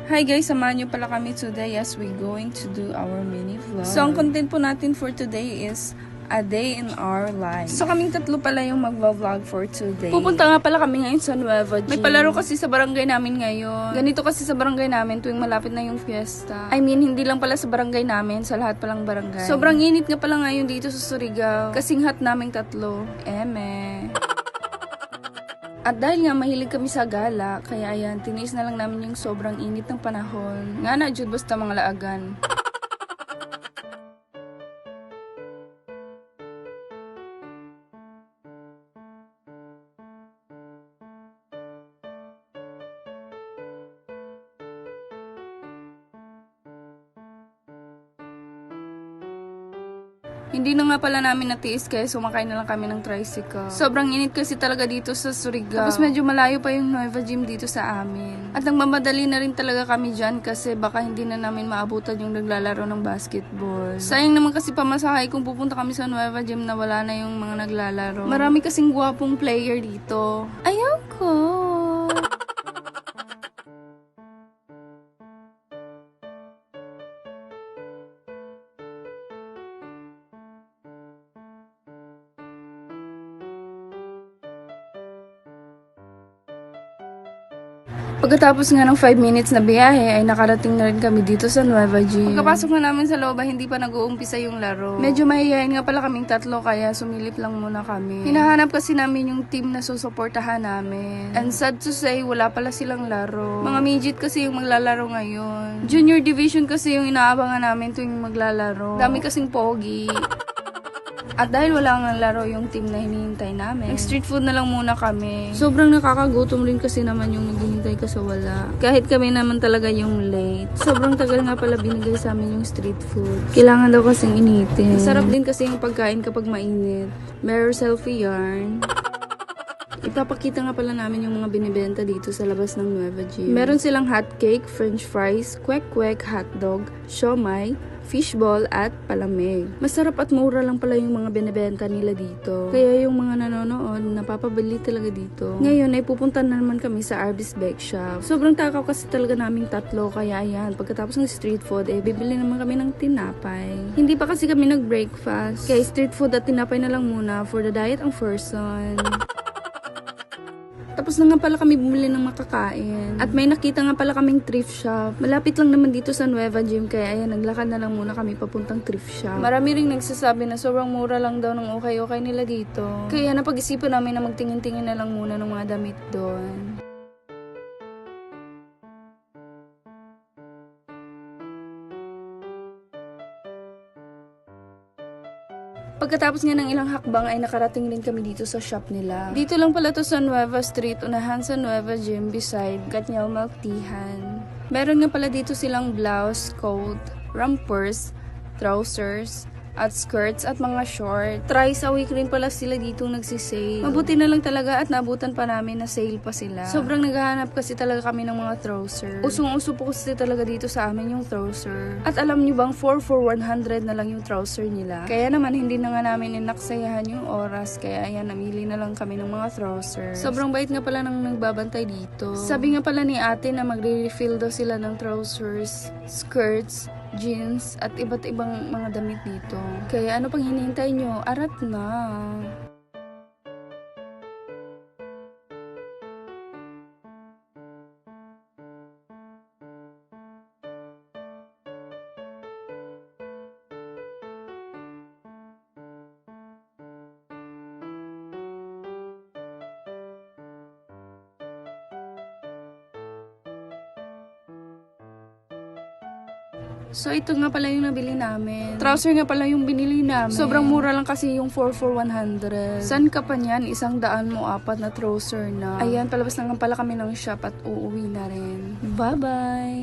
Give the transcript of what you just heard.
Hi guys, samahan niyo pala kami today as we going to do our mini vlog. So, ang content po natin for today is a day in our life. So, kaming tatlo pala yung magva-vlog for today. Pupunta nga pala kami ngayon sa Nueva Ecija. May palaro kasi sa barangay namin ngayon. Ganito kasi sa barangay namin tuwing malapit na yung fiesta. I mean, hindi lang pala sa barangay namin, sa lahat palang barangay. Sobrang init nga pala ngayon dito sa Surigao. Kasing hot naming tatlo. Eme. At dahil nga mahilig kami sa gala, kaya ayan, tiniis na lang namin yung sobrang init ng panahon. Nga na, Jud, basta mga laagan. Hindi na nga pala namin natiis kaya sumakay na lang kami ng tricycle. Sobrang init kasi talaga dito sa Surigao. Tapos medyo malayo pa yung Nueva Gym dito sa amin. At nagmamadali na rin talaga kami dyan kasi baka hindi na namin maabutan yung naglalaro ng basketball. Sayang naman kasi pamasahay kung pupunta kami sa Nueva Gym na wala na yung mga naglalaro. Marami kasing gwapong player dito. Ayaw ko! Pagkatapos nga ng 5 minutes na biyahe ay nakarating na rin kami dito sa Nueva Gym. Pagkapasok na namin sa loob ay hindi pa nag-uumpisa yung laro. Medyo mahihayin nga pala kaming tatlo kaya sumilip lang muna kami. Hinahanap kasi namin yung team na susuportahan namin. And sad to say, wala pala silang laro. Mga midget kasi yung maglalaro ngayon. Junior division kasi yung inaabangan namin tuwing maglalaro. Dami kasing pogi. At dahil wala nga laro yung team na hinihintay namin, street food na lang muna kami. Sobrang nakakagutom rin kasi naman yung naghihintay ka sa wala. Kahit kami naman talaga yung late. Sobrang tagal nga pala binigay sa amin yung street food. Kailangan daw kasing initin. Masarap din kasi yung pagkain kapag mainit. Mirror selfie yarn. Ipapakita nga pala namin yung mga binibenta dito sa labas ng Nueva Gym. Meron silang hot cake, french fries, kwek-kwek, hotdog, siomai, fishball at palamig. Masarap at mura lang pala yung mga binibenta nila dito. Kaya yung mga nanonood, napapabili talaga dito. Ngayon ay pupunta na naman kami sa Arby's Bake Shop. Sobrang takaw kasi talaga naming tatlo. Kaya ayan, pagkatapos ng street food, bibili naman kami ng tinapay. Hindi pa kasi kami nag-breakfast. Kaya street food at tinapay na lang muna for the diet ang person. Tapos na nga pala kami bumili ng makakain. At may nakita nga pala kaming thrift shop. Malapit lang naman dito sa Nueva Gym. Kaya ayan, naglakad na lang muna kami papuntang thrift shop. Marami ring nagsasabi na sobrang mura lang daw ng okay-okay nila dito. Kaya napag-isipan namin na magtingin-tingin na lang muna ng mga damit doon. Pagkatapos nga ng ilang hakbang ay nakarating din kami dito sa shop nila. Dito lang pala to sa Nueva Street, unahan sa Nueva Gym beside Katniel Milk Teahan. Meron nga pala dito silang blouse, coat, rompers, trousers, at skirts at mga short. Thrice a week rin pala sila ditong nagsisale. Mabuti na lang talaga at nabutan pa namin na sale pa sila. Sobrang naghahanap kasi talaga kami ng mga trouser. Usong-uso po kasi talaga dito sa amin yung trouser. At alam nyo bang 4 for 100 na lang yung trouser nila? Kaya naman hindi na nga namin inaksayahan yung oras. Kaya ayan, namili na lang kami ng mga trouser. Sobrang bait nga pala ng nagbabantay dito. Sabi nga pala ni ate na magre-refill daw sila ng trousers, skirts, jeans, at iba't ibang mga damit dito. Kaya ano pang hinihintay nyo? Arat na! So, ito nga pala yung nabili namin. Trouser nga pala yung binili namin. Sobrang mura lang kasi yung 4 for 100. San ka pa niyan? 100 mo 4 na trouser na. Ayan, palabas na nga pala kami ng shop at uuwi na rin. Bye-bye!